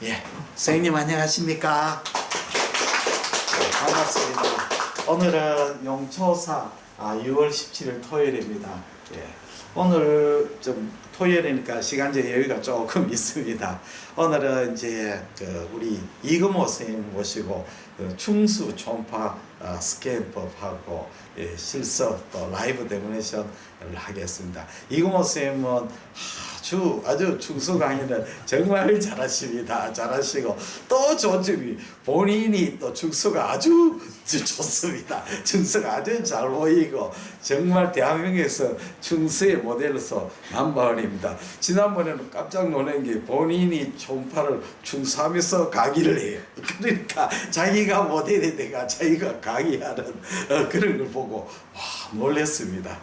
예, 선생님 안녕하십니까? 네, 반갑습니다. 오늘은 용초사 6월 17일 토요일입니다. 예, 오늘 좀 토요일이니까 시간적 여유가 조금 있습니다. 오늘은 이제 우리 이금호 선생님 모시고 충수 초음파 스캔법하고 실습 또 라이브 데모네이션을 하겠습니다. 이금호 선생님은 아주 충수 강의를 정말 잘하십니다. 잘하시고 또 좋은 점이 본인이 또 충수가 아주 좋습니다. 충수가 아주 잘 보이고 정말 대한민국에서 충수의 모델로서 넘버원입니다. 지난번에는 깜짝 놀란 게 본인이 초음파를 충수하면서 강의를 해요. 그러니까 자기가 모델이 돼가 자기가 강의하는 그런 걸 보고 와 놀랐습니다.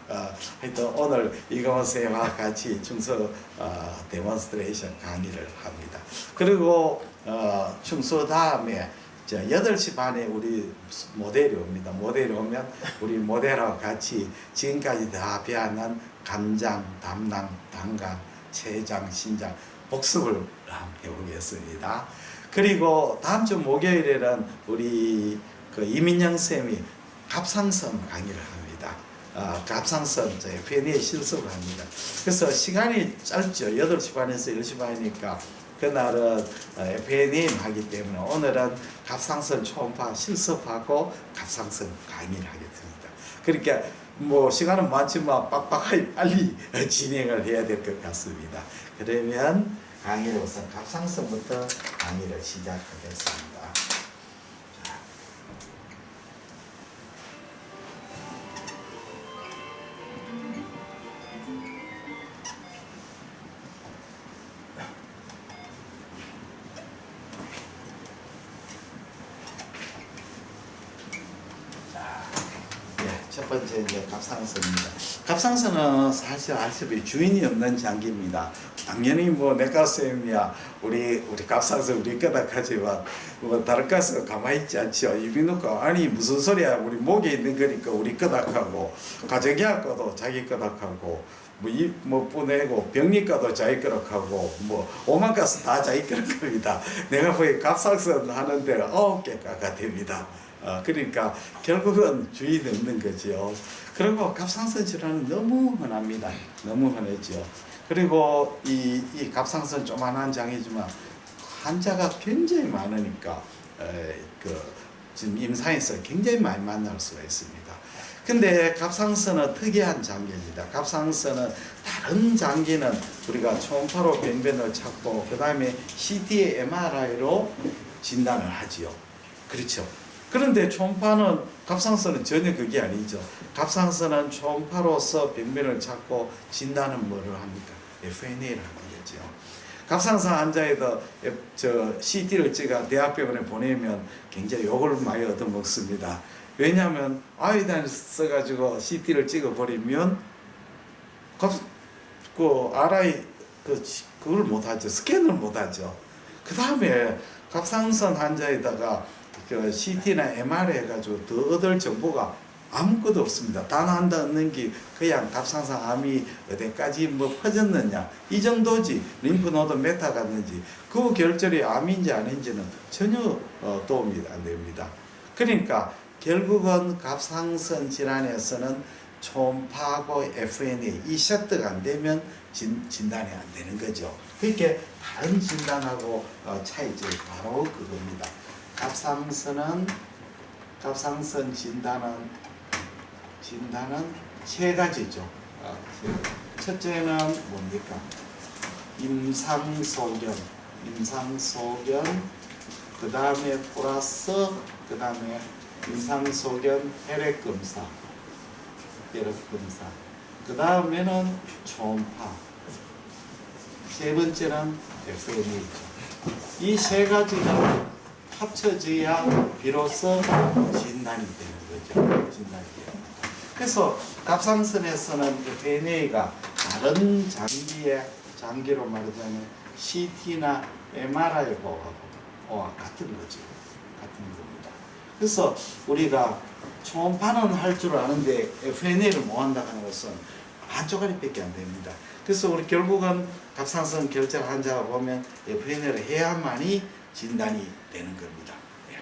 하여튼 오늘 이금호 선생님과 같이 충수 데몬스트레이션 강의를 합니다. 그리고 충수 다음에 8시 반에 우리 모델이 옵니다. 모델이 오면 우리 모델하고 같이 지금까지 다 배웠는 감장, 담낭, 단강, 췌장, 신장 복습을 한번 해보겠습니다. 그리고 다음 주 목요일에는 우리 이민영 쌤이 갑상선 강의를 합니다. 갑상선 FNA 실습을 합니다. 그래서 시간이 짧죠. 8시 반에서 10시 반이니까 그날은 FNA 하기 때문에 오늘은 갑상선 초음파 실습하고 갑상선 강의를 하게 됩니다. 그러니까 뭐 시간은 많지만 빡빡하게 빨리 진행을 해야 될 것 같습니다. 그러면 강의를 우선 갑상선부터 강의를 시작하겠습니다. 첫 번째 이제 갑상선입니다. 갑상선은 사실 아시다시피 주인이 없는 장기입니다. 당연히 뭐 내과 쌤이야 우리 갑상선 우리 끄덕하지만 뭐 다른 가서 가만히 있지 않죠. 이비인후과 아니 무슨 소리야 우리 목에 있는 거니까 우리 끄덕하고 가정의학과도 자기 끄덕하고 뭐 보내고 병리과도 자기 끄덕하고 뭐 오만 가서 다 자기 끄덕합니다. 내가 보기 갑상선 하는 데는 9개가 됩니다. 그러니까 결국은 주인이 없는 거죠. 그리고 갑상선 질환은 너무 흔합니다. 너무 흔하죠. 그리고 이 갑상선 조만한 장이지만 환자가 굉장히 많으니까 지금 임상에서 굉장히 많이 만날 수가 있습니다. 근데 갑상선은 특이한 장기입니다. 갑상선은 다른 장기는 우리가 초음파로 병변을 찾고 그 다음에 CT, MRI로 진단을 하지요. 그렇죠. 그런데 초음파는 갑상선은 전혀 그게 아니죠. 갑상선은 초음파로서 병변을 찾고 진단은 뭐를 합니까? FNA를 하는 거죠. 갑상선 환자에도 CT를 찍어 대학병원에 보내면 굉장히 욕을 많이 얻어먹습니다. 왜냐하면 아이단을 써가지고 CT를 찍어버리면 RI 그걸 못하죠. 스캔을 못하죠. 그 다음에 갑상선 환자에다가 CT나 MRI 해가지고 더 얻을 정보가 아무것도 없습니다. 단 하나 얻는 게 그냥 갑상선 암이 어디까지 뭐 퍼졌느냐 이 정도지. 림프노드 메타 갔는지 그 결절이 암인지 아닌지는 전혀 도움이 안 됩니다. 그러니까 결국은 갑상선 질환에서는 초음파하고 FNA 이 세트가 안 되면 진단이 안 되는 거죠. 그렇게 다른 진단하고 차이점이 바로 그겁니다. 갑상선 진단은 세 가지죠. 첫째는 뭡니까? 임상소견, 그 다음에 플러스, 그 다음에 임상소견 혈액검사, 그 다음에는 초음파, 세 번째는 FNA죠. 이 세 가지가 합쳐져야 비로소 진단이 되는 거죠. 그래서 갑상선에서는 FNA가 다른 장기로 말하자면 CT나 MRI하고 같은 거죠. 같은 겁니다. 그래서 우리가 초음파는 할 줄 아는데 FNA를 못 한다는 것은 반 쪼가리밖에 안 됩니다. 그래서 우리 결국은 갑상선 결절 환자가 보면 FNL을 해야만이 진단이 되는 겁니다. 예.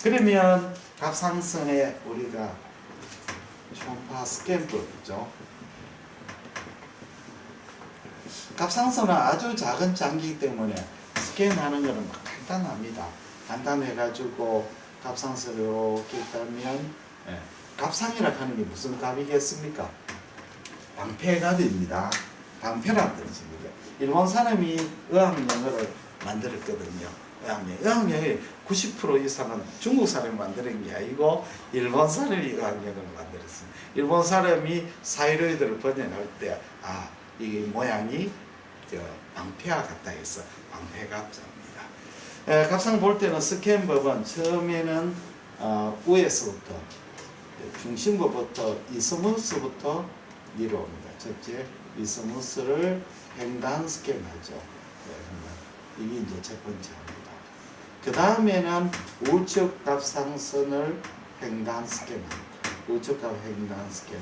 그러면 갑상선에 우리가 초음파 스캔법 있죠. 갑상선은 아주 작은 장기이기 때문에 스캔하는 것은 간단합니다. 간단해가지고 갑상선을 이렇게 있다면 예. 갑상이라 하는 게 무슨 갑이겠습니까? 방패갑입니다. 방패란 뜻입니다. 일본 사람이 의학용어를 만들었거든요. 의학용어의 90% 이상은 중국 사람이 만드는 게 아니고 일본 사람이 의학용어를 만들었습니다. 일본 사람이 사이로이드를 번역할 때 이게 모양이 방패와 같다 해서 방패갑자입니다. 갑상 볼 때는 스캔법은 처음에는 위에서부터 중심부부터 이스무스부터 내려옵니다. 첫째 이스무스를 횡단 스캔하죠. 이게 이제 첫 번째입니다. 그 다음에는 우측 갑상선을 횡단 스캔합니다. 우측 갑 횡단 스캔,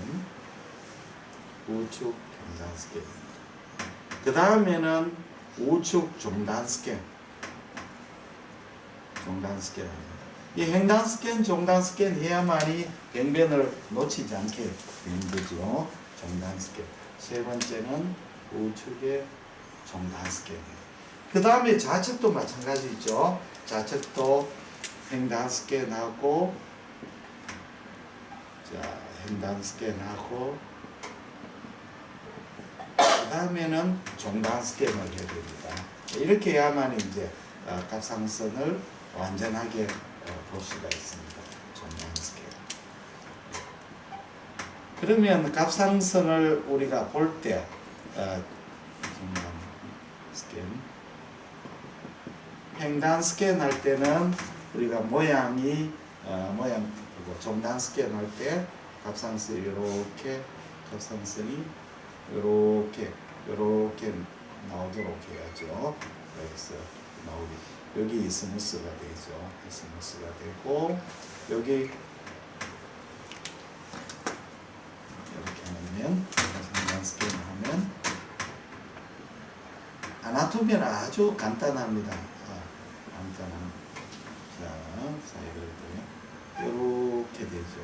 우측 횡단 스캔. 그 다음에는 우측 종단 스캔, 종단 스캔. 이 횡단 스캔, 종단 스캔 해야만이 병변을 놓치지 않게 되는 거죠. 종단 스캔. 세 번째는 우측의 종단 스캔. 그 다음에 좌측도 마찬가지죠. 좌측도 횡단 스캔하고, 횡단 스캔하고, 그 다음에는 종단 스캔을 해야 됩니다. 이렇게 해야만 이제 갑상선을 완전하게 볼 수가 있습니다. 종단 스캔. 그러면 갑상선을 우리가 볼 때 종단 스캔, 횡단 스캔 할 때는 우리가 모양이 종단 스캔 할 때 갑상선이 이렇게 갑상선이 이렇게 나오도록 해야죠. 그래서 여기 이스무스가 되죠. 이스무스가 되고 여기 이렇게 하면 횡단 스캔 하면 아나토미는 아주 간단합니다. 간단한 이렇게 되죠.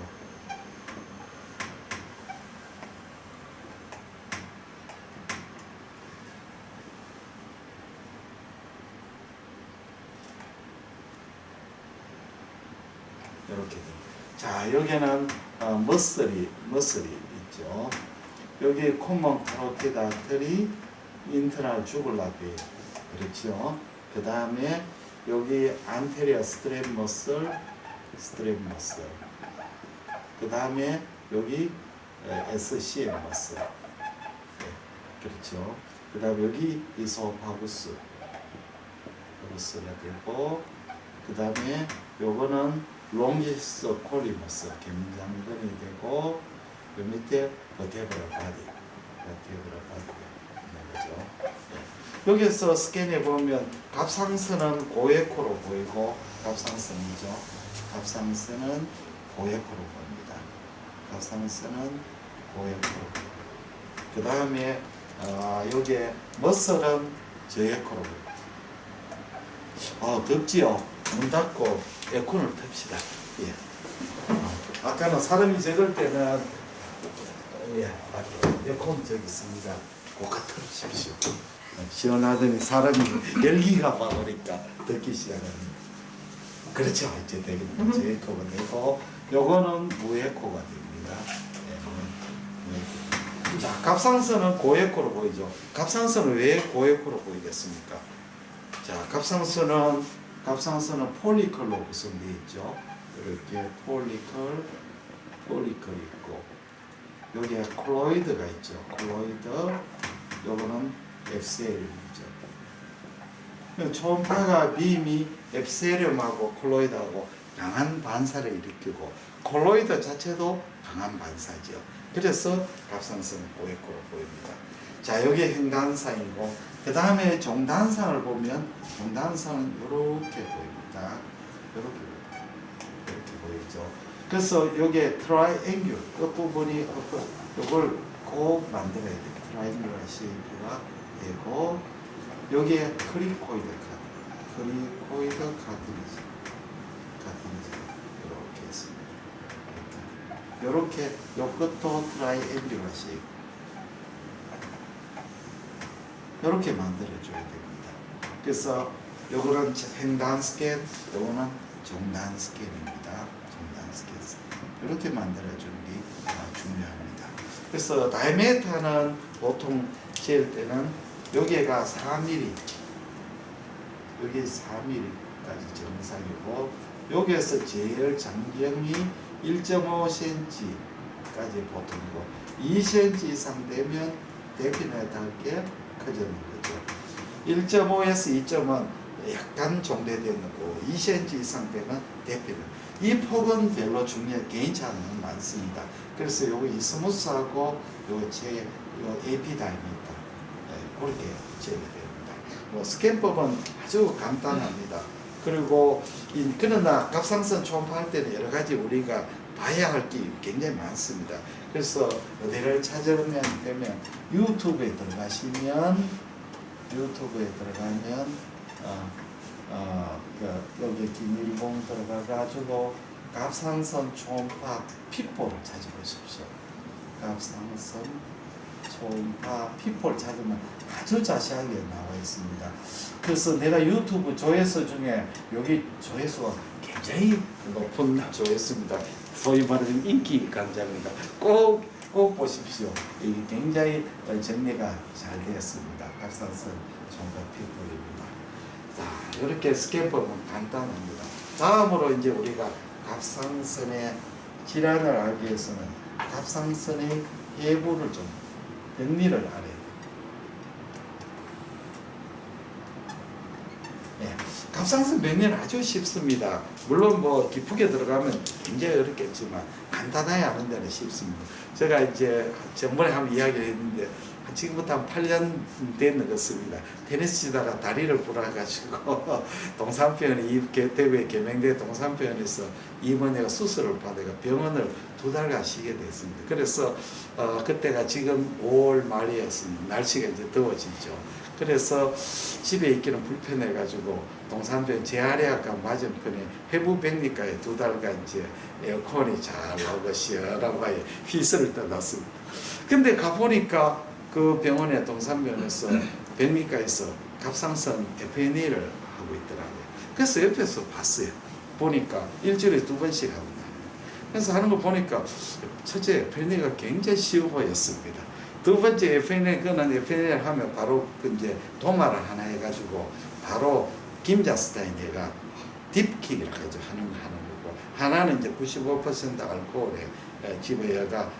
이렇게 됩니다. 자, 여기는 머슬이 있죠. 여기 코먼 카로티드 아터리 인터널 주글라베 그렇죠. 그 다음에 여기 안테리어 스트랩 머슬 그 다음에 여기 SCM 머슬 그렇죠. 그 다음에 여기 이소파구스가 되고 그 다음에 요거는 롱지스 콜리머스 gem장근이 되고 그 밑에 버테브라 바디가 있는 거죠. 네. 여기서 스캔해 보면 갑상선은 고에코로 보이고 갑상선이죠. 갑상선은 고에코로 보입니다. 갑상선은 고에코로 보이고 그 다음에 여기에 머슬은 저에코로 보입니다. 덥지요. 문 닫고 에어컨을 탑시다. 예. 아까는 사람이 적을 때는 에어컨 저기 있습니다. 고가 틀으십시오. 시원하더니 사람이 열기가 막 오니까 듣기 시작합니다. 그렇죠. 이제 되겠네요. 저에코가 되고 요거는 무에코가 됩니다. 자, 갑상선은 고에코로 보이죠. 갑상선은 왜 고에코로 보이겠습니까? 자, 갑상선은 폴리클로 구성되어 있죠. 이렇게 폴리클 있고 여기에 콜로이드가 있죠. 콜로이드 요거는 앱세리움이죠. 초음파가 빔이 앱세리움하고 콜로이드하고 강한 반사를 일으키고 콜로이드 자체도 강한 반사죠. 그래서 갑상선은 고에코로 보입니다. 자, 여기 횡단상이고 그 다음에 종단상을 보면 종단상은 이렇게 보입니다. 이렇게 보이죠. 그래서 여기에 트라이앵귤 끝부분이 요걸 꼭 만들어야 돼. 트라이앵글화 쉐이프가 되고 여기에 크리코이드 카트리지 이렇게 있습니다. 이렇게 요것도 트라이앵글화 쉐이프 이렇게 만들어줘야 됩니다. 그래서 요거는 횡단 스케일, 요거는 종단 스케일입니다. 종단 스케일 이렇게 만들어주는 게 중요합니다. 그래서 다이아미터는 보통 잴 때는 여기가 4mm, 여기 4mm까지 정상이고 여기에서 제일 장경이 1.5cm까지 보통이고 2cm 이상 되면 데피네트하게 커지는 거죠. 1.5에서 2.5은 약간 종대되는 거고 2cm 이상 되면 데피네트. 이 폭은 별로 개인차는 많습니다. 그래서 요거 이스무스하고 요거 AP 다이미터 그렇게 재야 됩니다. 뭐 스캔법은 아주 간단합니다. 그리고 그러나 갑상선 초음파할 때는 여러 가지 우리가 봐야 할 게 굉장히 많습니다. 그래서 어디를 찾으면 되면 유튜브에 들어가면 여기 김일봉 들어가가지고 갑상선 초음파 피포를 찾아보십시오. 갑상선 초음파 피포를 찾으면 아주 자세하게 나와 있습니다. 그래서 내가 유튜브 조회수 중에 여기 조회수가 굉장히 높은 조회수입니다. 소위 말하는 인기 강좌입니다. 꼭 보십시오. 이게 굉장히 정리가 잘 되었습니다. 갑상선 초음파 피포입니다. 자, 이렇게 스캔법은 간단합니다. 다음으로 이제 우리가 갑상선의 질환을 알기 위해서는 갑상선의 해부를 좀 병리를 알아야 돼요. 네, 갑상선 병리는 아주 쉽습니다. 물론 뭐 깊게 들어가면 굉장히 어렵겠지만 간단하게 아는 데는 쉽습니다. 제가 이제 전번에 한번 이야기를 했는데 지금부터 한 8년 된 것 같습니다. 테니스 치다가 다리를 부러가지고 동산병원에 대구에 개명대 동산병원에서 입원해가 수술을 받아가 병원을 2달간 쉬게 됐습니다. 그래서 그때가 지금 5월 말이었습니다. 날씨가 이제 더워지죠. 그래서 집에 있기는 불편해가지고 동산병원 재활의학과 맞은편에 해부백리과에 2달간 이제 에어컨이 잘 나오고 시원하고 휘슬을 떠났습니다. 근데 가보니까 그 병원에 동산병원에서 백리과에서 갑상선 FNA를 하고 있더라고요. 그래서 옆에서 봤어요. 보니까 일주일에 2번씩 하고 그래서 하는 거 보니까 첫째 FNA가 굉장히 쉬워 보였습니다. 두 번째 FNA 그는 FNA를 하면 바로 이제 도마를 하나 해가지고 바로 김자 스타인 얘가 딥킥이라고 하죠. 하는 거고 하나는 이제 95% 알코올에 집어여가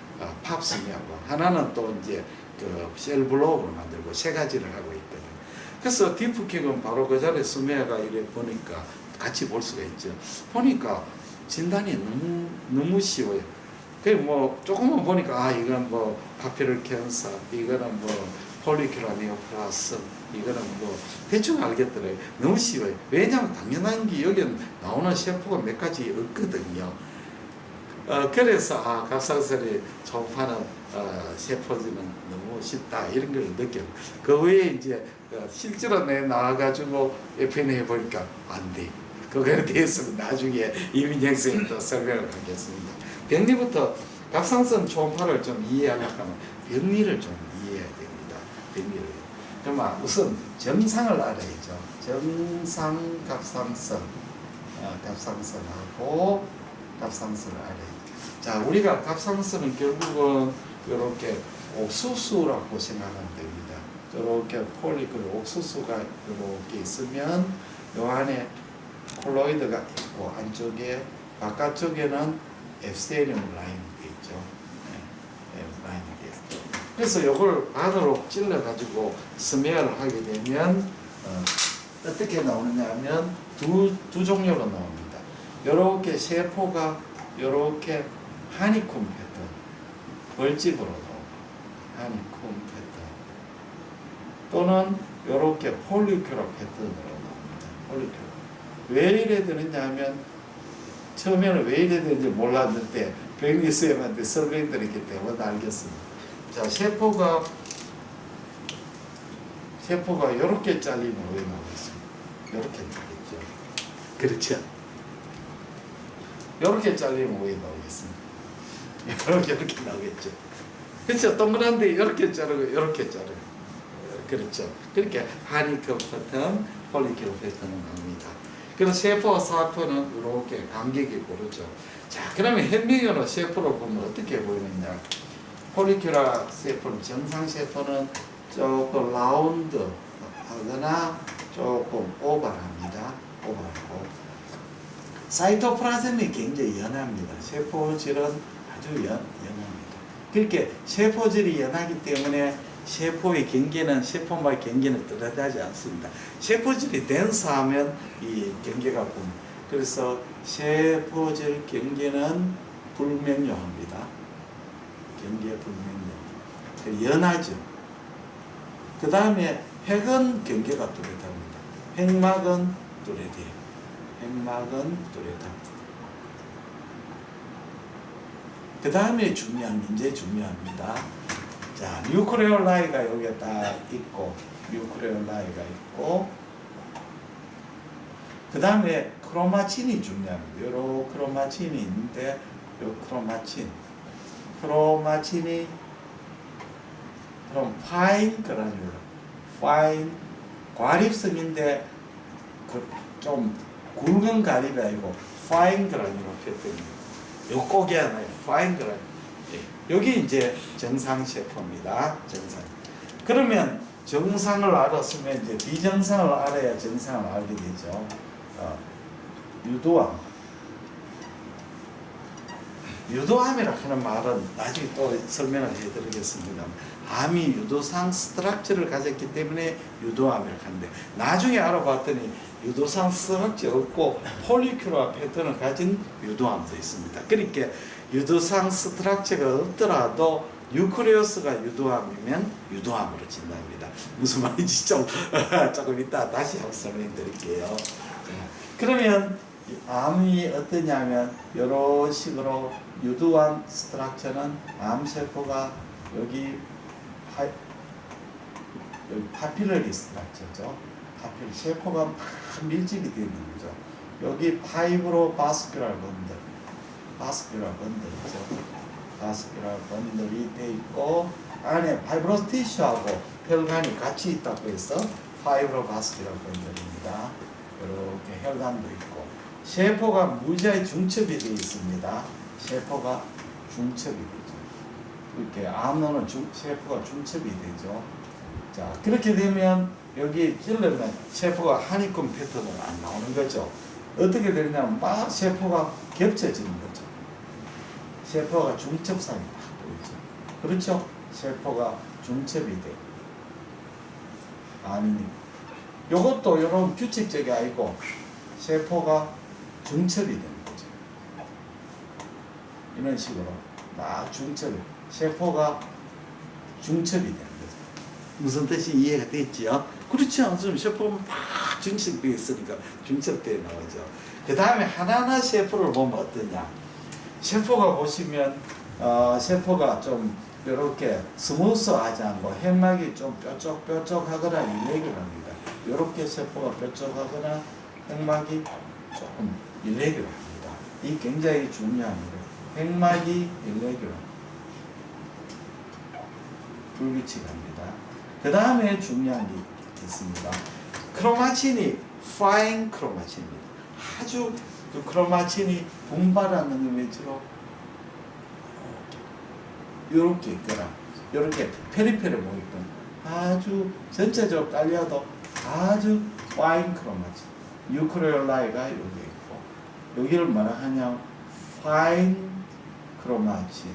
팝스미하고 하나는 또 이제 그 셀블로우를 만들고 세 가지를 하고 있거든요. 그래서 딥킥은 바로 그 자리에 스미아가 이래 보니까 같이 볼 수가 있죠. 보니까 진단이 너무 쉬워요. 그 뭐 조금만 보니까 이건 뭐 파피럴 캔서, 이거는 뭐 폴리큐라 네오플라스, 이거는 뭐 대충 알겠더라고요. 너무 쉬워요. 왜냐하면 당연한 게 여기 나오는 세포가 몇 가지 없거든요. 그래서 갑상선이 초음파는 세포지는 너무 쉽다 이런 걸 느껴요. 그 외에 이제 실제로 내 나와가지고 FNA 해보니까 안 돼. 그거에 대해서는 나중에 이민영 선생님이 또 설명을 하겠습니다. 병리부터 갑상선 초음파를 좀 이해하려면 병리를 좀 이해해야 됩니다. 병리를. 그러면 우선 정상을 알아야죠. 정상 갑상선, 갑상선하고 갑상선을 알아야죠. 자, 우리가 갑상선은 결국은 이렇게 옥수수라고 생각하면 됩니다. 이렇게 폴리클 옥수수가 이렇게 있으면 요 안에 콜로이드가 있고 안쪽에 바깥쪽에는 엡세리움 라인이 되어 있죠. 라인이 되어 있죠. 그래서 이걸 바늘로 찔러 가지고 스메어를 하게 되면 어떻게 나오느냐 하면 두 종류로 나옵니다. 이렇게 세포가 이렇게 하니콤 패턴, 벌집으로 나옵니다. 하니콤 패턴 또는 이렇게 폴리큐라 패턴으로 나옵니다. 폴리큐라. 왜 이래 되느냐 하면 처음에는 왜 이래 되는지 몰랐는데 백리스엠한테 설명드렸기 때문에 알겠습니다. 자, 세포가 이렇게 잘리면 왜 나오겠습니까? 이렇게 나오겠죠. 그렇죠. 이렇게 잘리면 왜 나오겠습니까? 이렇게 나오겠죠. 그렇죠. 동그란데 이렇게 자르고 이렇게 자르고 그렇죠. 그렇게 하니컴 패턴, 폴리큘러 패턴은 나옵니다. 그래서 세포와 사포는 이렇게 간격이 고르죠. 자, 그러면 현미경으로 세포를 보면 어떻게 보이느냐? 폴리큘러 세포는 정상 세포는 조금 라운드 하거나 조금 오버합니다. 오버하고 사이토플라즘이 굉장히 연합니다. 세포질은 아주 연합니다. 그렇게 세포질이 연하기 때문에 세포의 경계는 세포마의 경계는 뚜렷하지 않습니다. 세포질이 덴스하면 이 경계가 봅니다. 그래서 세포질 경계는 불명료합니다. 경계 불명료. 연하죠. 그 다음에 핵은 경계가 뚜렷합니다. 핵막은 뚜렷해요. 핵막은 뚜렷합니다. 그 다음에 이제 중요합니다. 자, 뉴크레올라이가 여기에 딱 있고, 뉴크레올라이가 있고, 그 다음에 크로마친이 중요합니다. 요런 크로마친이 있는데, 요 크로마친이 그럼 파인 그라듈라, 파인 과립성인데 좀 굵은 가립이 아니고 파인 그라듈라 패턴입니다. 요 꼭이 하나요. 파인 그라듈라. 여기 이제 정상 세포입니다. 정상. 그러면 정상을 알았으면 이제 비정상을 알아야 정상을 알게 되죠. 유도암이라 하는 말은 나중에 또 설명을 해드리겠습니다. 암이 유도상 스트럭처를 가졌기 때문에 유도암이라고 하는데 나중에 알아봤더니 유도상 스트럭처 없고 폴리큘러 패턴을 가진 유도암도 있습니다. 그러니까 유도상 스트럭처가 없더라도 뉴클레우스가 유도암이면 유도암으로 진단합니다. 무슨 말인지 조금 이따 다시 한번 설명드릴게요. 그러면 암이 어떠냐면 이런 식으로 유도암 스트럭처는 암세포가 여기 파필러리 스트럭처죠. 파필러 세포가 막 밀집이 되어 있는 거죠. 여기 파이브로 바스큘라 번들이죠. 바스큘라 번들이 되어 있고 안에 파이브로스 티슈하고 혈관이 같이 있다고 해서 파이브로 바스큘라 번들입니다. 이렇게 혈관도 있고 세포가 무지하게 중첩이 되어 있습니다. 세포가 중첩이 되죠. 이렇게 암호는 세포가 중첩이 되죠. 자, 그렇게 되면 여기 찔러면 세포가 하니콤 패턴으로 안 나오는 거죠. 어떻게 되냐면 막 세포가 겹쳐지는 거죠. 세포가 중첩상이 막 보이죠. 그렇죠? 세포가 중첩이 돼. 아니니. 요것도 이런 규칙적이 아니고 세포가 중첩이 되는 거죠. 이런 식으로 막 세포가 중첩이 되는 거죠. 무슨 뜻이 이해가 됐지요? 그렇지 않으면 세포가 막 중첩되어 있으니까 중첩되어 나오죠. 그 다음에 하나하나 세포를 보면 어떠냐? 세포가 보시면 세포가 좀 이렇게 스무스하지 않고 핵막이 좀 뾰족하거나 일레귤러합니다. 이렇게 세포가 뾰족하거나 핵막이 조금 일레귤러합니다. 이 굉장히 중요합니다. 핵막이 일레귤러, 불규칙합니다. 그 다음에 중요한 게 있습니다. 크로마친이 파인 크로마친입니다. 아주 그 크로마친이 분발하는 위치로 이렇게 있거나 이렇게 페리페리 모이건 아주 전체적으로 깔려도 아주 파인 크로마친, 뉴크레올라이가 여기 있고 여기를 뭐라 하냐 파인 크로마친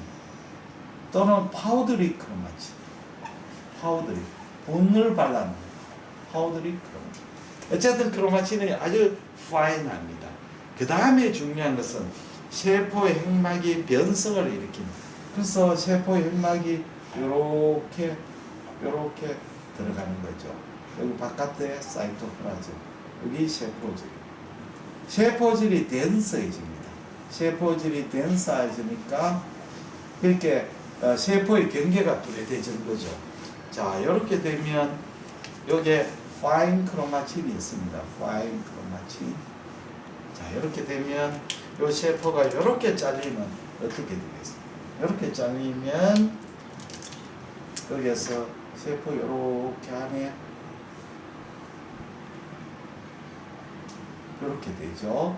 또는 파우더리 크로마친, 파우더리 본을 발라놓은 파우더리 크로마친. 어쨌든 크로마친이 아주 파인합니다. 그 다음에 중요한 것은 세포의 핵막이 변성을 일으킵니다. 그래서 세포의 핵막이 이렇게 들어가는 거죠. 여기 바깥에 사이토플라즘, 여기 세포질. 세포질이 덴스해집니다. 세포질이 덴스해지니까 이렇게 세포의 경계가 뚜렷해진 거죠. 자, 이렇게 되면 여기에 파인 크로마틴이 있습니다. 파인 크로마틴. 자, 이렇게 되면 이 세포가 이렇게 잘리면 어떻게 되겠습니까? 이렇게 잘리면 여기에서 세포 이렇게 안에 이렇게 되죠.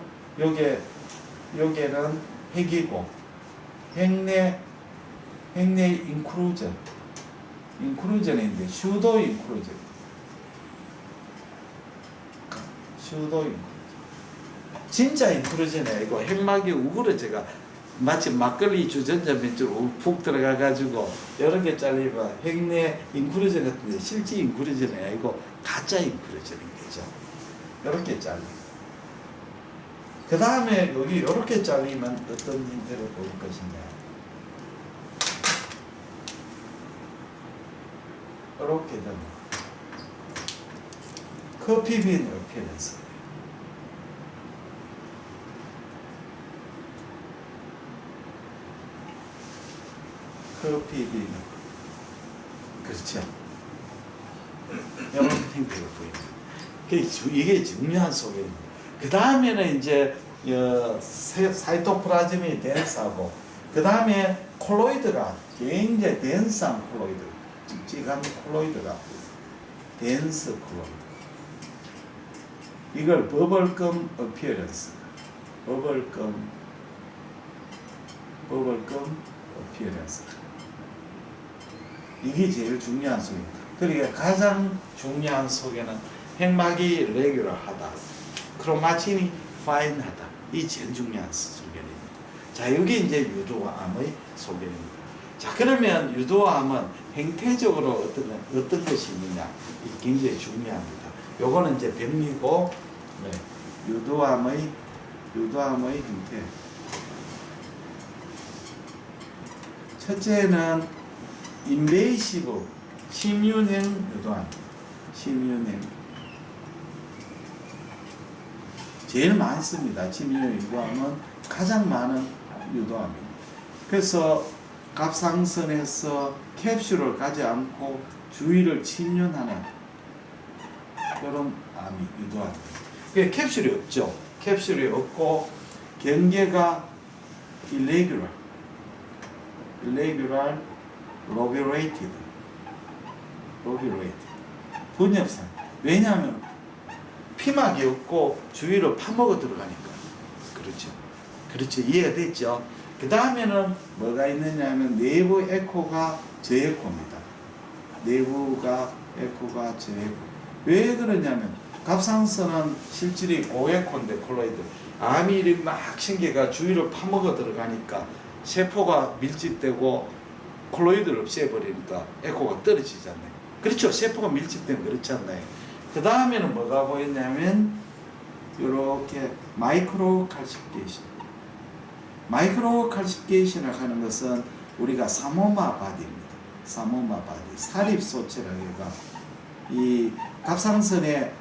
여기에는 핵이고 핵내 인크루전인데 슈도 인크루전. 진짜 인크루전이 아니고 핵막이 우그러져가 마치 막걸리 주전자 밑으로 푹 들어가가지고 여러 개 잘리면 핵내 인크루전 같은데 실제 인크루전이 아니고 가짜 인크루전인 거죠. 이렇게 잘리고. 그 다음에 여기 이렇게 잘리면 어떤 형태를 보일 것이냐. 이렇게 되면 커피빈 어피어런스. 커피빈. 그렇죠. 이런 형태가 보입니다. 이게 중요한 소개입니다. 그 다음에는 이제 사이토플라즘이 덴스하고 그 다음에 콜로이드가 굉장히 덴스한 콜로이드, 찝찝한 콜로이드가 덴스 콜로이드. 이걸 버블검 어피어런스, 버블검 어피어런스. 이게 제일 중요한 소개입니다. 그러니까 가장 중요한 소개는 핵막이 레귤러하다, 크로마틴이 파인하다. 이 제일 중요한 소견입니다. 자, 여기 이제 유도암의 소견입니다. 자, 그러면 유도암은 행태적으로 어떤 것이 있느냐, 이 굉장히 중요합니다. 요거는 이제 병리고, 네, 유도암의 형태. 첫째는 인베이시브 침윤형 유도암, 침윤형. 제일 많습니다. 침윤형 유도암은 가장 많은 유도암입니다. 그래서 갑상선에서 캡슐을 가지 않고 주위를 침윤하는 이런 암이 유도암입니다. 캡슐이 없죠. 캡슐이 없고 경계가 irregular, lobulated, 분엽상. 왜냐하면 피막이 없고 주위로 파먹어 들어가니까. 그렇죠. 이해가 됐죠? 그 다음에는 뭐가 있느냐면 내부 에코가 저에코입니다. 내부가 에코가 저에코. 왜 그러냐면 갑상선은 실질이 고에코인데 콜로이드. 암이 막 생겨가 주위로 파먹어 들어가니까 세포가 밀집되고 콜로이드를 없애버리니까 에코가 떨어지잖아요. 그렇죠. 세포가 밀집되면 그렇지 않나요? 그 다음에는 뭐가 보였냐면 이렇게 마이크로 칼시피케이션을 하는 것은 우리가 사모마 바디입니다. 사모마 바디, 사립소체라고 해가 이 갑상선의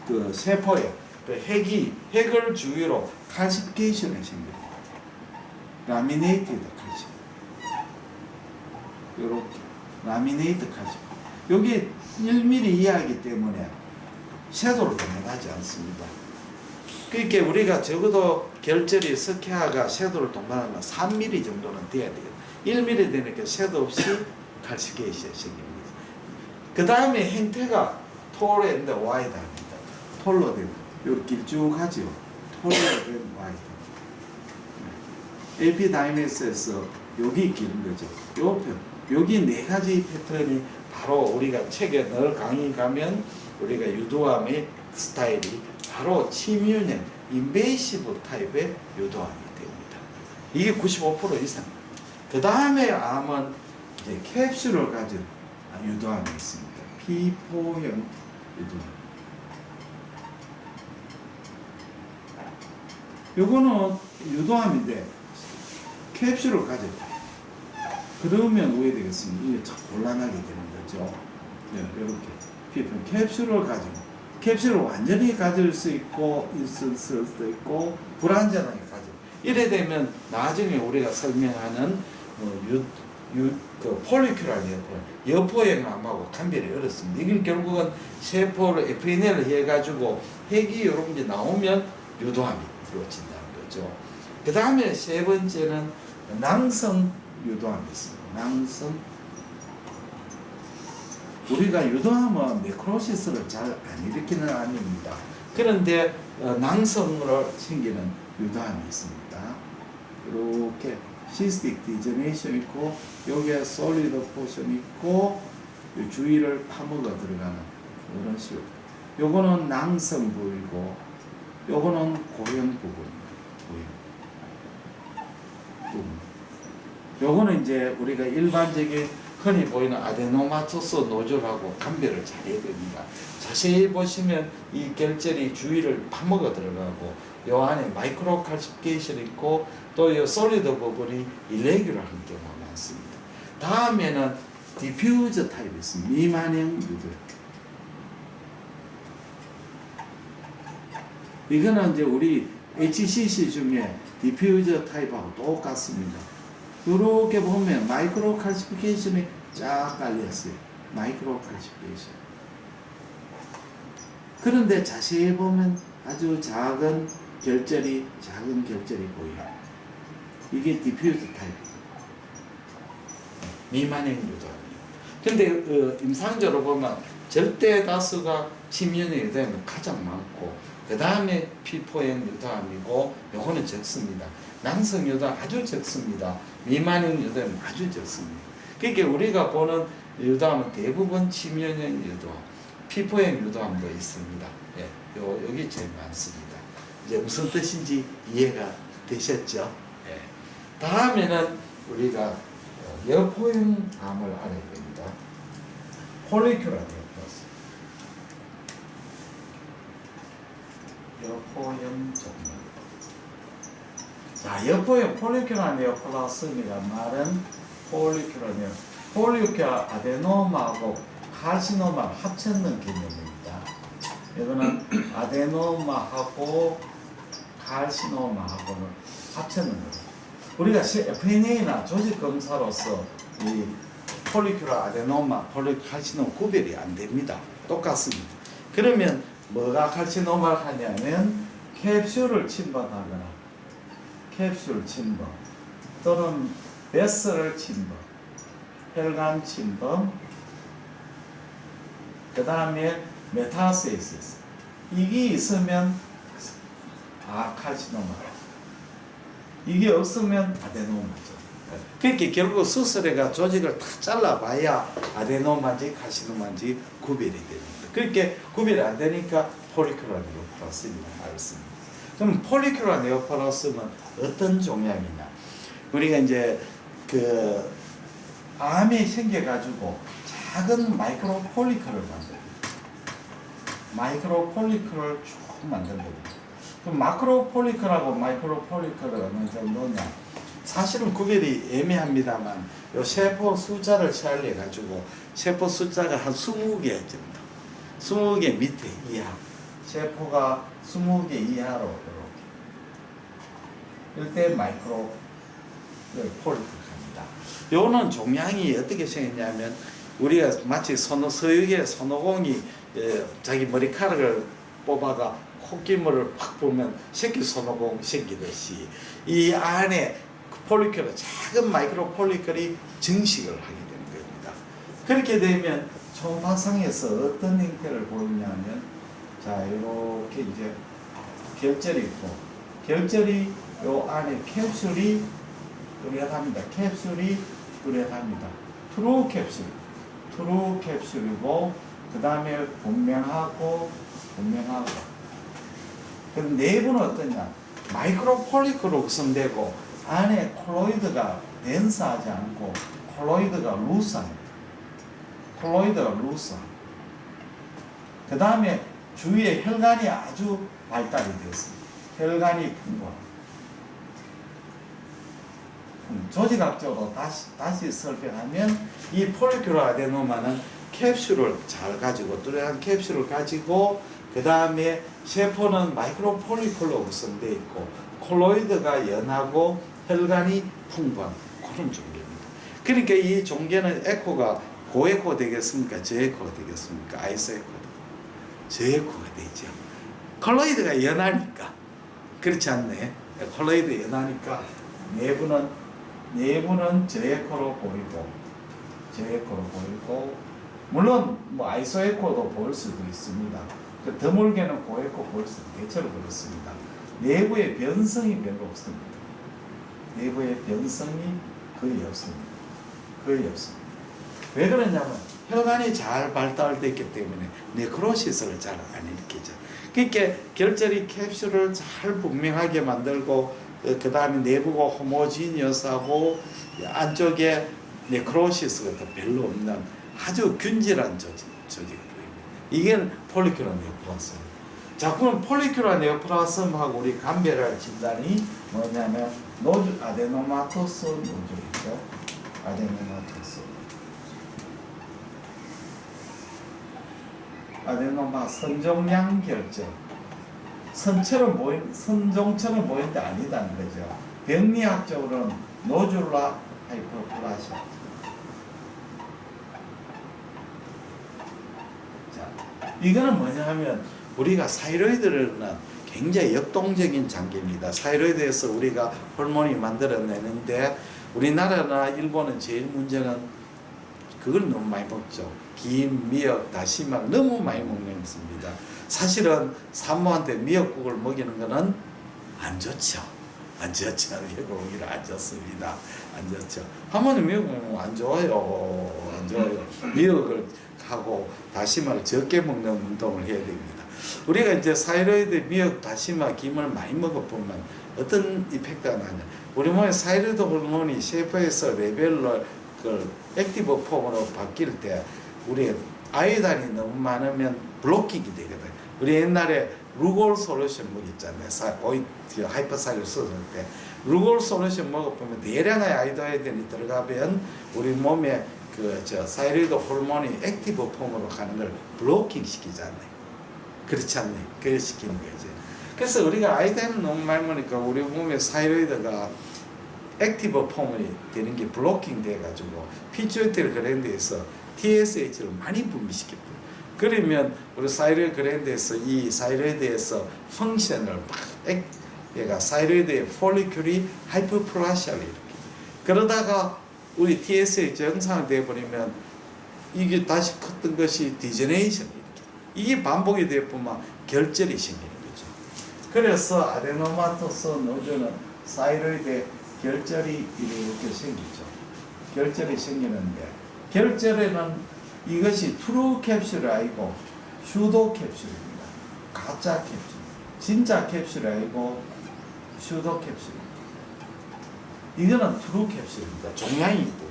그 세포에 그 핵을 주위로 칼시피케이션이 생깁니다. 라미네이티드 칼시. 이렇게 라미네이트 칼시. 여기 1mm 이하이기 때문에 섀도를 동반하지 않습니다. 그러니까 우리가 적어도 결절이 스케아가 섀도를 동반하면 3mm 정도는 돼야 돼요. 1mm 되니까 섀도 없이 칼시피케이션이 생깁니다. 그 다음에 형태가 톨 앤드 와이드합니다. 톨로 되고 이렇게 길쭉하죠. 톨로 된 와이드. 에피다이미스에서 여기 기는 거죠. 여기 네 가지 패턴이 바로 우리가 책에 늘 강의 가면 우리가 유도암의 스타일이 바로 침윤형 인베이시브 타입의 유도암이 됩니다. 이게 95% 이상. 그 다음에 암은 이제 캡슐을 가진 유도암이 있습니다. P4형 유도암. 요거는 유도암인데 캡슐을 가져. 그러면 왜 되겠습니까? 이게 참 곤란하게 되는 거죠. 네, 이렇게 피부는 캡슐을 가지고 캡슐을 완전히 가질 수 있고 있을 수도 있고 불완전하게 가지고 이래 되면 나중에 우리가 설명하는 그 폴리큘라 여포형암하고 감별이 어렵습니다. 이건 결국은 세포를 FNL을 해가지고 핵이 이런 게 나오면 유도암이 이루어진다는 거죠. 그 다음에 세 번째는 낭성 유도암이 있습니다. 낭성. 우리가 유도암은 네크로시스를 잘 안 일으키는 암입니다. 그런데 낭성으로 생기는 유도암이 있습니다. 이렇게 시스틱 디제네이션 있고 여기에 솔리드 포션 있고 주위를 파먹어 들어가는 이런 식으로. 요거는 낭성 부위고 요거는 고형 부분입니다. 고형. 요거는 이제 우리가 일반적인 흔히 보이는 아데노마토스 노즐하고 감별을 잘 해야 됩니다. 자세히 보시면 이 결절이 주위를 파먹어 들어가고 요 안에 마이크로 칼시피케이션 있고 또 이 솔리드 부분이 일레귤러한 경우가 많습니다. 다음에는 디퓨저 타입이 있습니다. 미만형 유도. 이거는 이제 우리 HCC 중에 디퓨저 타입하고 똑같습니다. 이렇게 보면 마이크로 칼시피케이션이 쫙 깔렸어요. 마이크로 칼시피케이션. 그런데 자세히 보면 아주 작은 결절이 보여요. 이게 디퓨저 타입이에요. 미만형 유도암이에요. 근데 임상적으로 보면 절대 다수가 치명형 유도암이 가장 많고 그 다음에 피포형 유도암이고 요거는 적습니다. 낭성 유도암 아주 적습니다. 미만형 유도암 아주 적습니다. 그러니까 우리가 보는 유도암은 대부분 치명형 유도암, 피포형 유도암도 있습니다. 예, 여기 제일 많습니다. 이제 무슨 뜻인지 이해가 되셨죠? 예. 다음에는 우리가 여포형 암을 알아야 됩니다. 폴리큘라 네오플라스. 여포형 종류. 자, 여포형 폴리큘라 네오플라스미란 말은 폴리큘라 아데노마하고 카시노마를 합쳤는 개념입니다. 이거는 아데노마하고 카시노마하고는 합쳤는 거예요. 우리가 FNA나 조직 검사로서 이 폴리큘라 아데노마, 폴리칼시노마 구별이 안 됩니다. 똑같습니다. 그러면 뭐가 칼시노마를 하냐면 캡슐을 침범하거나 캡슐 침범 또는 베스를 침범, 혈관 침범, 그 다음에 메타세이시스 이게 있으면 칼시노마, 이게 없으면 아데노마죠. 그렇게 결국 수술해가 조직을 다 잘라봐야 아데노마인지 칼시노마인지 구별이 됩니다. 그렇게 구별이 안 되니까 폴리큘라 네오플라스임을 알습니다. 그럼 폴리큘라 네오플라스는 어떤 종양이냐? 우리가 이제 그 암이 생겨가지고 작은 마이크로 폴리클을 만듭니다. 마이크로 폴리클을 쭉 만듭니다. 그럼 마크로 폴리클하고 마이크로 폴리클은 어느 정도냐? 사실은 구별이 애매합니다만 요 세포 숫자를 처리해 가지고 세포 숫자가 한 20개 정도, 20개 밑에 이하, 세포가 20개 이하로 이렇게 이때 마이크로 폴리클입니다. 요는 종양이 어떻게 생겼냐면 우리가 마치 서유기의 손오공이 자기 머리카락을 뽑아가 콧기물을 팍 보면 새끼 손오공 생기듯이 이 안에 폴리클, 작은 마이크로 폴리클이 증식을 하게 되는 겁니다. 그렇게 되면 초음파상에서 어떤 형태를 보이냐면 자 이렇게 이제 결절이 있고 결절이 요 안에 캡슐이 뚜렷합니다. 캡슐이 뚜렷합니다. 트루 캡슐이고 그 다음에 분명하고 그럼 내부는 어떠냐? 마이크로 폴리클로 구성되고 안에 콜로이드가 덴스하지 않고 콜로이드가 루스합니다. 그 다음에 주위에 혈관이 아주 발달이 되었습니다. 혈관이 풍부합니다. 조직학적으로 다시 설명하면 이 폴리큘라 아데노마는 캡슐을 잘 가지고 뚜렷한 캡슐을 가지고 그 다음에 세포는 마이크로 폴리클로 구성되어 있고 콜로이드가 연하고 혈관이 풍부한 그런 종류입니다. 그러니까 이 종괴는 에코가 고에코 되겠습니까? 저에코가 되겠습니까? 아이소에코. 저에코가 되죠. 콜로이드가 연하니까. 그렇지 않네. 콜로이드 연하니까 내부는 저에코로 보이고, 물론 뭐 아이소에코도 보일 수도 있습니다. 그 드물게는 고에코 보일 수도 대체로 그렇습니다. 내부의 변성이 별로 없습니다. 내부의 변성이 거의 없습니다. 왜 그러냐면 혈관이 잘 발달됐기 때문에 네크로시스를 잘 안 일으키죠. 그러니까 결절이 캡슐을 잘 분명하게 만들고 그 다음에 내부가 호모지니어스하고 안쪽에 네크로시스가 더 별로 없는 아주 균질한 조직입니다. 이게 폴리큘러 네오플라스입니다. 자, 그럼 폴리큘러 네오플라스하고 우리 감별할 진단이 뭐냐면 노즐 아데노마토스 노즐이죠. 아데노마 선종량 결절. 선종처럼 보이는데 아니다는 거죠. 병리학적으로는 노줄라 하이퍼플라시아. 자, 이거는 뭐냐 하면 우리가 사이로이드는 굉장히 역동적인 장기입니다. 사이로이드에서 우리가 호르몬이 만들어내는데 우리나라나 일본은 제일 문제는 그걸 너무 많이 먹죠. 김, 미역, 다시마를 너무 많이 먹는 것입니다. 사실은 산모한테 미역국을 먹이는 것은 안 좋죠. 미역국 먹이는 안 좋습니다. 안 좋죠. 한번은 미역국 먹으면 안 좋아요. 미역을 하고 다시마를 적게 먹는 운동을 해야 됩니다. 우리가 이제 사이로이드, 미역, 다시마, 김을 많이 먹어보면 어떤 이펙트가 나냐. 우리 몸에 사이로이드 호르몬이 셰프에서 레벨로 그 액티브 폼으로 바뀔 때 우리 아이오딘이 너무 많으면 블로킹이 되거든. 우리 옛날에 루골 솔루션 먹었잖아요. 하이퍼사이를 썼을 때 루골 솔루션 먹어보면 대량의 아이오딘이 들어가면 우리 몸에 사이로이드 호르몬이 액티브 폼으로 가는 걸 블로킹 시키잖아요. 그렇지 않네. 그걸 시키는 거지. 그래서 우리가 아이오딘을 너무 많이 먹으니까 우리 몸에 사이로이드가 액티브 폼이 되는 게 블로킹 돼가지고 피추이터리 글랜드에서 TSH를 많이 분비시켜요. 그러면 우리 사이로이드 글랜드에서 이 사이로이드에서 펑션을 막 얘가 사이로이드의 폴리큘이 하이퍼플라시아를 일으켜. 그러다가 우리 TSH 정상이 돼버리면 이게 다시 컸던 것이 디제네이션이 일으켜. 이게 반복이 되면 결절이 생기는 거죠. 그래서 아데노마토스 노즐은 사이로이드에 결절이 이렇게 생기죠. 결절이 생기는데 결절에는 이것이 트루 캡슐이 아니고 슈도 캡슐입니다. 가짜 캡슐. 진짜 캡슐이 아니고 슈도 캡슐입니다. 이거는 트루 캡슐입니다. 종양이 있고.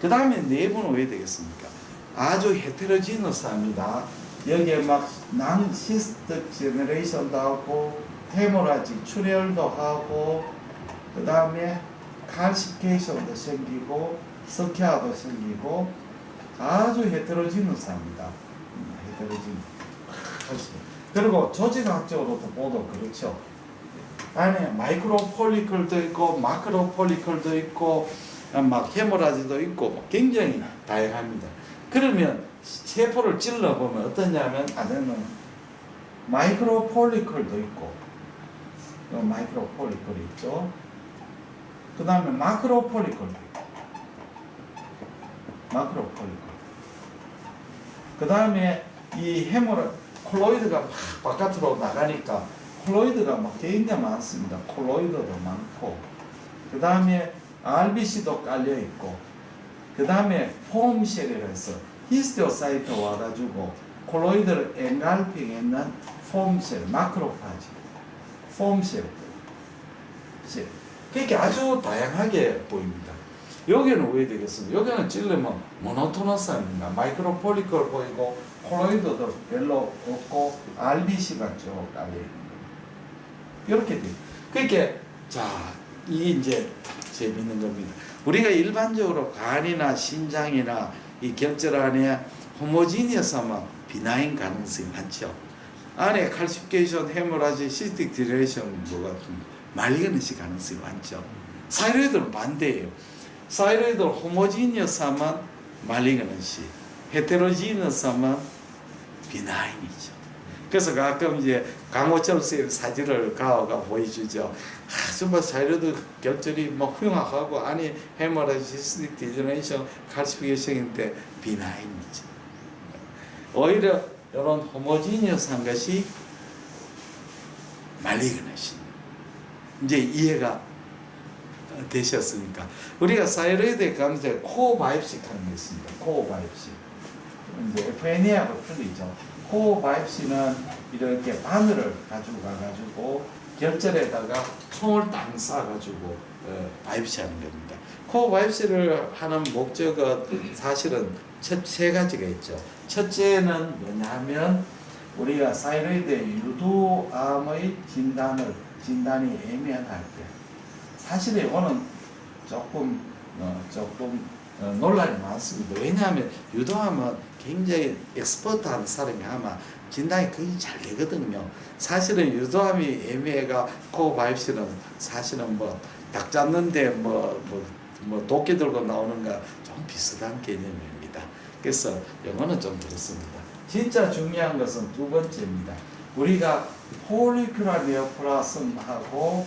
그 다음에 내부는 왜 되겠습니까? 아주 헤테로지너스합니다. 여기에 막 난시스트 제너레이션도 하고 헤모라직 출혈도 하고 그 다음에 칼시케이션도 생기고 스키아도 생기고 아주 헤테로지너스합니다. 그리고 조직학적으로도 보도 그렇죠. 안에 마이크로 폴리클도 있고 마크로 폴리클도 있고 막 헤모라지도 있고 굉장히 다양합니다. 그러면 세포를 찔러보면 어떠냐면 안에는 마이크로 폴리클도 있고 마이크로 폴리클이 있죠. 그 다음에 마크로 폴리클도 있고 마크로 폴리클. 그 다음에 이 콜로이드가 막 바깥으로 나가니까 콜로이드가 막 굉장히 많습니다. 콜로이드도 많고 그 다음에 RBC도 깔려 있고 그 다음에 폼쉘이라 해서 히스테오사이트 와가지고 콜로이드를 엔갈핑했는 폼쉘, 마크로파지, 폼쉘. 그렇게 아주 다양하게 보입니다. 여기는 왜 되겠습니까? 여기는 찔르면 모노토너스입니다. 마이크로 폴리클 보이고 콜로이드도 별로 없고 RBC가 쭉 깔려있는 거예요. 이렇게 돼요. 그러니까 자, 이게 이제 재밌는 겁니다. 우리가 일반적으로 간이나 신장이나 이 결절 안에 호모지니어스하면 비나인 가능성이 많죠. 안에 칼시피케이션, 헤모라지, 시스틱 디레이션 뭐 같은 말리그넌시 가능성이 많죠. 사이로이드는 반대예요. 사이로이드 호모지니어스하면 말리그넌시, 헤테로지니어스하면 비나인이죠. 그래서 가끔 이제 강호철 선생님 사진을 가오가 보여주죠. 정말 사이로이드 결절이 막 흉악하고 안에 헤모라지스틱 디저네이션 칼시피케이션인데 비나인이죠. 오히려 이런 호모지니어스한 것이 말리그넌시. 이제 이해가 되셨습니까? 우리가 사이로이드에 가면 코어 바이프식 하는 게 있습니다. 코어 바이프식. 이제 FNA하고 틀리죠. 코어 바이프식은 이렇게 바늘을 가지고 가가지고 결절에다가 총을 딱 쏴가지고 바이프식 하는 겁니다. 코어 바이프식을 하는 목적은 사실은 세 가지가 있죠. 첫째는 뭐냐면 우리가 사이로이드의 유두암의 진단이 애매할 때 사실 이거는 조금 논란이 많습니다. 왜냐하면 유도암은 굉장히 엑스퍼트한 사람이 하면 진단이 거의 잘 되거든요. 사실은 유도암이 애매가 코어 바이프시는 사실은 뭐 닭 잡는데 뭐 도끼 들고 나오는 거 좀 비슷한 개념입니다. 그래서 이거는 좀 그렇습니다. 진짜 중요한 것은 두 번째입니다. 우리가 폴리큘라 네오플라즘하고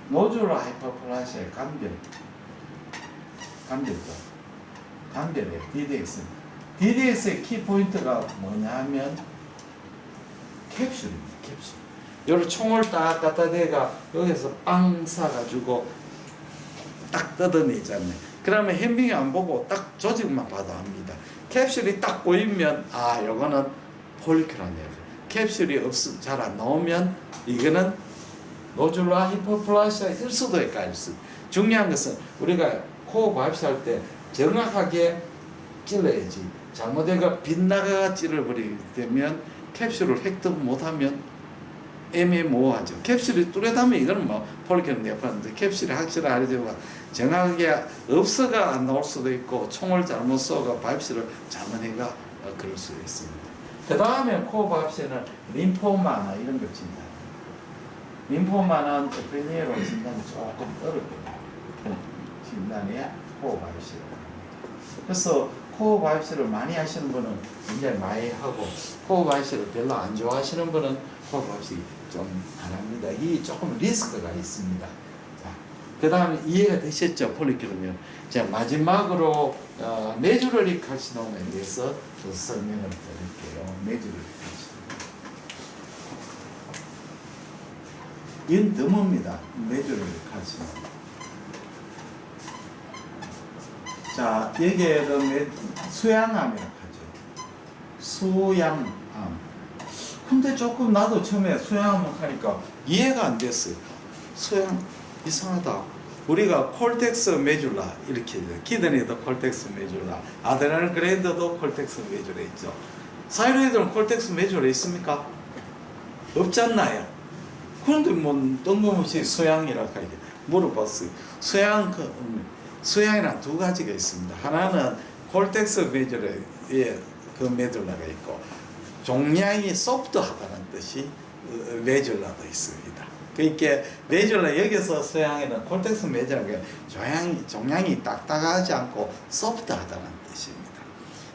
노듈라 하이퍼플라시아의 간별이에요. DDX의 키포인트가 뭐냐면 캡슐입니다. 캡슐. 여기 총을 딱 갖다 대가 여기서 빵 쏴가지고 딱 뜯어내잖아요. 그러면 햄빙이 안 보고 딱 조직만 봐도 합니다. 캡슐이 딱 보이면 요거는 폴리큘라네요. 캡슐이 잘 안 나오면 이거는 노듈라 히포플라시아일 수도 있고 아닐 수도. 중요한 것은 우리가 코어 바이프스 할 때 정확하게 찔러야지. 잘못해가 빗나가가 찔러버리게 되면 캡슐을 획득 못하면 애매모호하죠. 캡슐이 뚜렷하면 이거는 뭐 폴리큘라 네오플라즘인데 캡슐이 확실하지만 정확하게 없어가 안 나올 수도 있고 총을 잘못 쏘가 바이프스를 잘못해가 그럴 수도 있습니다. 그 다음에 코어 바이프스는 림포마나 이런 걸 진단. 림포마는 FNA로 진단이 조금 어렵거든요. 진단이 코어 바이프스라고 합니다. 그래서 코어 바이프스를 많이 하시는 분은 굉장히 많이 하고 코어 바이프스를 별로 안 좋아하시는 분은 코어 바이프스 좀 안 합니다. 이 조금 리스크가 있습니다. 자, 그 다음에 이해가 되셨죠? 폴리큘라면. 자, 마지막으로 내주럴리 칼시노마에 대해서 설명을 드릴게요. 내주럴리 칼시노마. 이건 드뭅니다. 내주럴리 칼시노마. 자, 여기에는 수양암이라고 하죠. 수양암. 근데 조금 나도 처음에 수양암 하니까 이해가 안 됐어요. 수양 이상하다. 우리가 콜텍스 메줄라 이렇게 키드니도 콜텍스 메줄라, 아드레날 그랜드도 콜텍스 메줄라 있죠. 사이로이드는 콜텍스 메줄라 있습니까? 없지 않나요? 그런데 뭐 뜬금없이 수양이라고 하게 물어봤어요. 수양이란 두 가지가 있습니다. 하나는 콜텍스 메줄라의 그 메줄라가 있고 종양이 소프트하다는 뜻이 메줄라도 있습니다. 그러니까 메줄라 여기서 서양에는 콜텍스 메줄라가 종양이 딱딱하지 않고 소프트하다는 뜻입니다.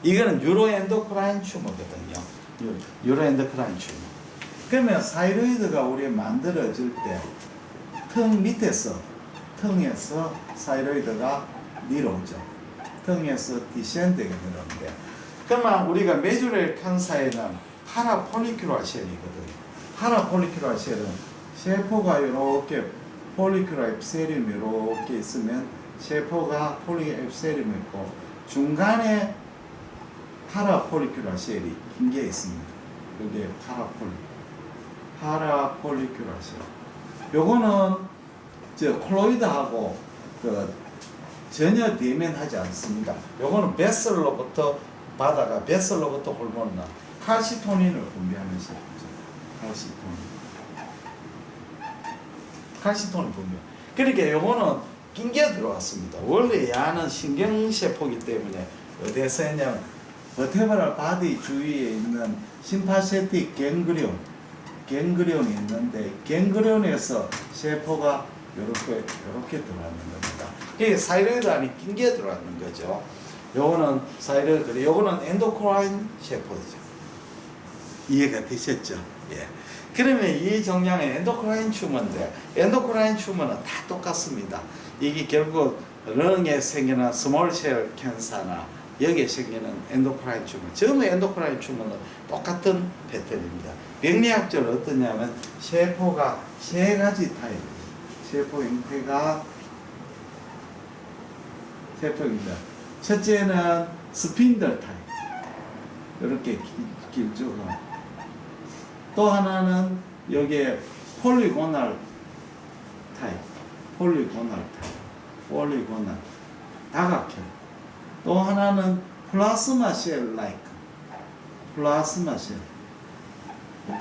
이거는 유로엔도크라인 튜머거든요. 유로엔도크라인 튜머. 그러면 사이로이드가 우리 만들어질 때 턱에서 사이로이드가 내려오죠. 턱에서 디센드가 내려오는데 그러면 우리가 메줄라 캔서에는 파라폴리큘라 셀이거든요. 파라폴리큘라 셀은 세포가 이렇게 폴리큘라 앱세리움 이렇게 있으면 세포가 폴리에피셀리움이 있고 중간에 파라폴리큘라 셀이 긴 게 있습니다. 이게 파라폴리큘라 셀. 요거는 콜로이드하고 전혀 대면하지 않습니다. 요거는 베슬로부터 바다가 베슬로부터 호르몬나 칼시토닌을 분비하는 셀이죠. 칼시토닌 분비. 그러니까 요거는 낀 게 들어왔습니다. 원래 야는 신경세포이기 때문에 어디에서 했냐면 버테브럴 바디 주위에 있는 심파세틱 갱그리온이 있는데 갱그리온에서 세포가 요렇게 들어가는 겁니다. 그게 사이로이드 안에 낀 게 들어가는 거죠. 요거는 사이로이드, 요거는 엔도크라인 세포죠. 이해가 되셨죠? 예. 그러면 이 종양은 엔도크라인 튜머인데 엔도크라인 튜머는 다 똑같습니다. 이게 결국 렁에 생기는 스몰셀 캔서나 여기에 생기는 엔도크라인 튜머, 전부 엔도크라인 튜머는 똑같은 패턴입니다. 병리학적으로 어떠냐면 세포가 세 가지 타입입니다. 세포 형태가 세포입니다. 첫째는 스핀들 타입, 이렇게 길쭉한. 또 하나는 여기에 폴리고날 타입, 폴리고날 다각형. 또 하나는 플라스마 셀 라이크, 플라스마 셀 타입.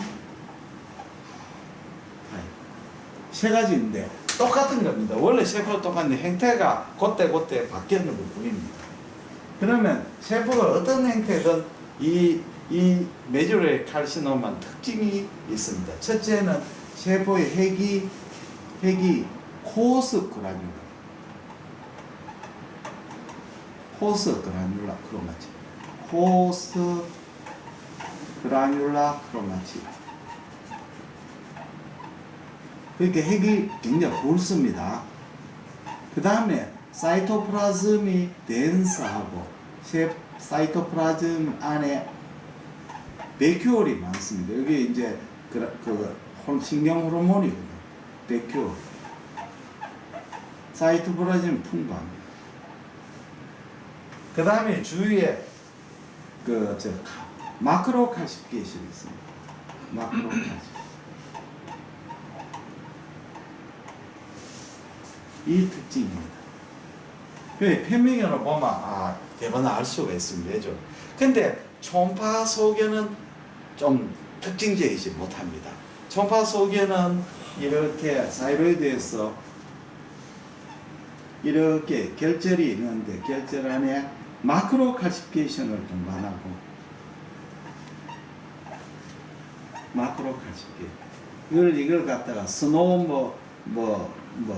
세 가지인데 똑같은 겁니다. 원래 세포가 똑같은데 형태가 그때 바뀌는 것 뿐입니다. 그러면 세포가 어떤 형태든 이 메조레 칼시노만 특징이 있습니다. 첫째는 세포의 핵이 코스 그라뇰라, 코스 그라뇰라 크로마치, 코스 그라뇰라 크로마치. 그렇게 핵이 굉장히 굵습니다. 그 다음에 사이토플라즘이 덴스하고 사이토플라즘 안에 베큐올이 많습니다. 여기 이제 신경 호르몬이거든요. 베큐올. 사이토플라즘이 풍부합니다. 그 다음에 주위에 마크로 칼시피케이션이 있습니다. 마크로 칼시피케이션. 이 특징입니다. 편명으로 보면 대부분 알 수가 있습니다. 근데 초음파 소견은 좀 특징적이지 못합니다. 초음파 소견은 이렇게 사이로이드에서 이렇게 결절이 있는데 결절 안에 마크로 칼시피케이션을 동반하고 마크로 칼시피케이션 이걸 갖다가 스노우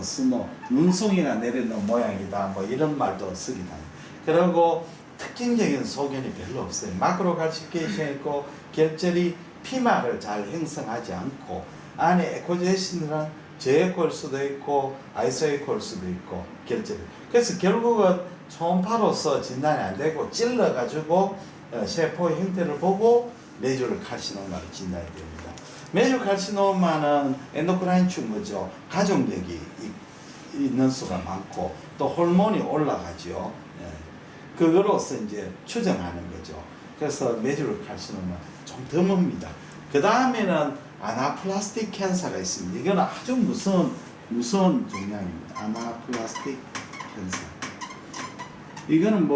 스노우 눈송이가 내리는 모양이다 이런 말도 쓰기도 합니다. 그리고 특징적인 소견이 별로 없어요. 마크로 칼시피케이션이 있고 결절이 피막을 잘 형성하지 않고 안에 에코제신은 저에코일 수도 있고 아이소에코일 수도 있고 결절이. 그래서 결국은 초음파로서 진단이 안 되고 찔러가지고 세포의 형태를 보고 메조르 칼시노마를 진단이 됩니다. 메조르 칼시노마는 엔도크라인 튜머죠. 가족력이 있는 수가 많고 또 호르몬이 올라가죠. 그거로서 이제 추정하는 거죠. 그래서 메조르 칼시노마 좀 드뭅니다. 그 다음에는 아나플라스틱 캔서가 있습니다. 이거는 아주 무서운 종양입니다. 아나플라스틱 캔서. 이거는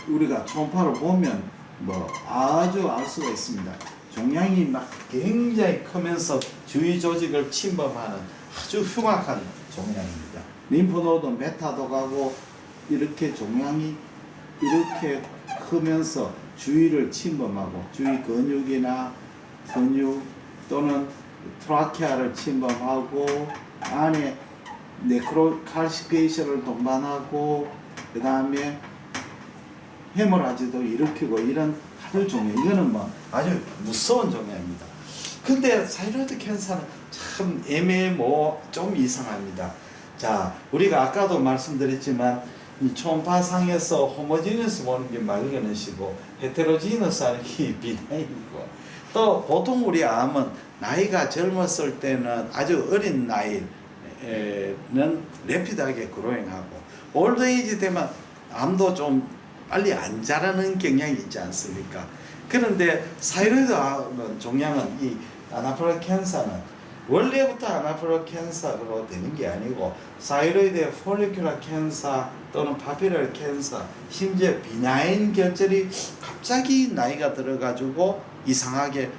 우리가 초음파로 보면 아주 알 수가 있습니다. 종양이 막 굉장히 크면서 주위 조직을 침범하는 아주 흉악한 종양입니다. 림프노드 베타도 가고 이렇게 종양이 이렇게 크면서 주위를 침범하고 주위 근육이나 근육 또는 트라케아를 침범하고 안에 네크로칼시피케이션을 동반하고 그 다음에 헤모라지도 일으키고 이런 하루 종양. 이거는 아주 무서운 종양입니다. 근데 사이로이드 캔서는 참 좀 이상합니다. 자, 우리가 아까도 말씀드렸지만 이 초음파상에서 호모지니어스 보는 게 말그너시고 헤테로지니어스 하는 게 비나인이고 또 보통 우리 암은 나이가 젊었을 때는 아주 어린 나이는 래피드하게 그로잉하고 올드에이지 되면 암도 좀 빨리 안 자라는 경향이 있지 않습니까? 그런데 사이로이드 종양은 이 아나플라 캔서는 원래부터 아나플라 캔서로 되는 게 아니고 사이로이드의 폴리큘라 캔서 또는 파피럴 캔서 심지어 비나인 결절이 갑자기 나이가 들어가지고 이상하게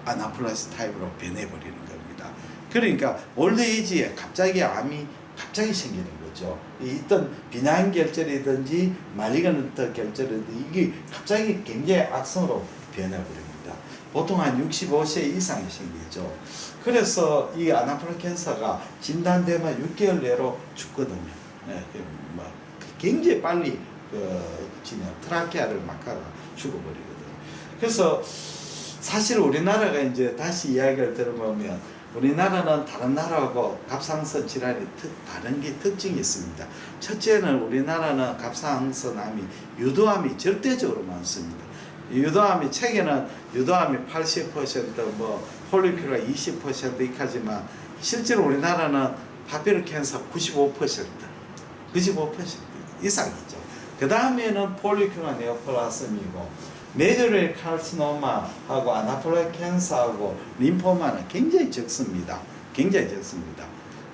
아나플라스 타입으로 변해버리는 겁니다. 그러니까 올드에이지에 갑자기 암이 갑자기 생기는 거죠. 있던 비나인 결절이든지 말리그넌트 결절이든지 이게 갑자기 굉장히 악성으로 변해버립니다. 보통 한 65세 이상이 생기죠. 그래서 이 아나플라 캔서가 진단되면 6개월 내로 죽거든요. 예, 뭐 굉장히 빨리 트라케아를 막아가 죽어버리거든요. 그래서 사실 우리나라가 이제 다시 이야기를 들어보면 우리나라는 다른 나라하고 갑상선 질환이 다른 게 특징이 있습니다. 첫째는 우리나라는 갑상선암이 유도암이 절대적으로 많습니다. 유도암이 책에는 유도암이 80% 뭐 폴리큐라 20% 이까지만 실제로 우리나라는 파피루 캔서 95% 이상이죠. 그 다음에는 폴리큐라 네오플라스미고 메듀러리 칼시노마하고 아나플라 캔서하고 림포마는 굉장히 적습니다. 굉장히 적습니다.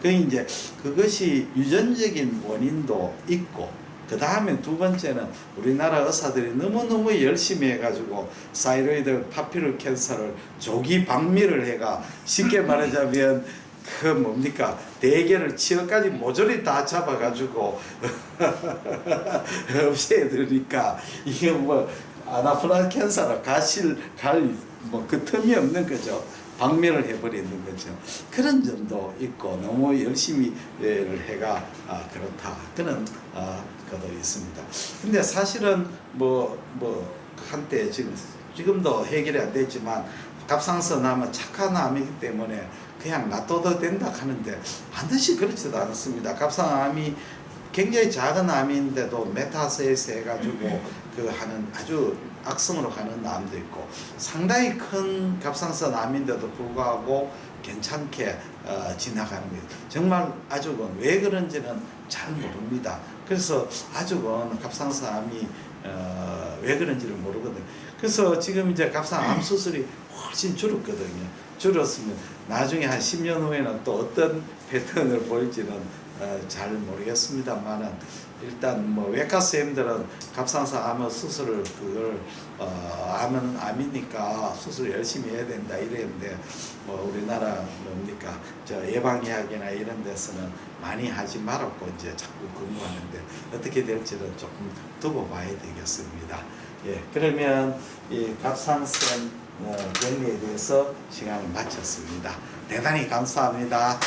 이제 그것이 유전적인 원인도 있고, 그 다음에 두 번째는 우리나라 의사들이 너무너무 열심히 해가지고 사이로이드 파피루 캔서를 조기 박밀을 해가 쉽게 말하자면 그 뭡니까 대개를 치어까지 모조리 다 잡아가지고 없애드리니까 이게 뭐 아나플라 캔서라 갈 뭐 그 틈이 없는 거죠. 박멸을 해버리는 거죠. 그런 점도 있고 너무 열심히 해가 그렇다. 그런 것도 있습니다. 근데 사실은 뭐 한때 지금도 해결이 안 됐지만 갑상선암은 착한 암이기 때문에 그냥 놔둬도 된다 하는데 반드시 그렇지도 않습니다. 갑상암이 굉장히 작은 암인데도 메타세이스 해가지고 하는 아주 악성으로 가는 암도 있고 상당히 큰 갑상선 암인데도 불구하고 괜찮게 지나가는 거예요. 정말 아주건 왜 그런지는 잘 모릅니다. 그래서 아주건 갑상선 암이 왜 그런지를 모르거든요. 그래서 지금 이제 갑상암 수술이 훨씬 줄었거든요. 줄었으면 나중에 한 10년 후에는 또 어떤 패턴을 보일지는 잘 모르겠습니다만은 일단 뭐 외과 선생님들은 갑상선 암 수술을 암은 암이니까 수술 열심히 해야 된다 이랬는데 뭐 우리나라 뭡니까 예방의학이나 이런 데서는 많이 하지 말았고 이제 자꾸 근무하는데 어떻게 될지는 조금 두고 봐야 되겠습니다. 예, 그러면 이 갑상선 병리에 대해서 시간을 마쳤습니다. 대단히 감사합니다.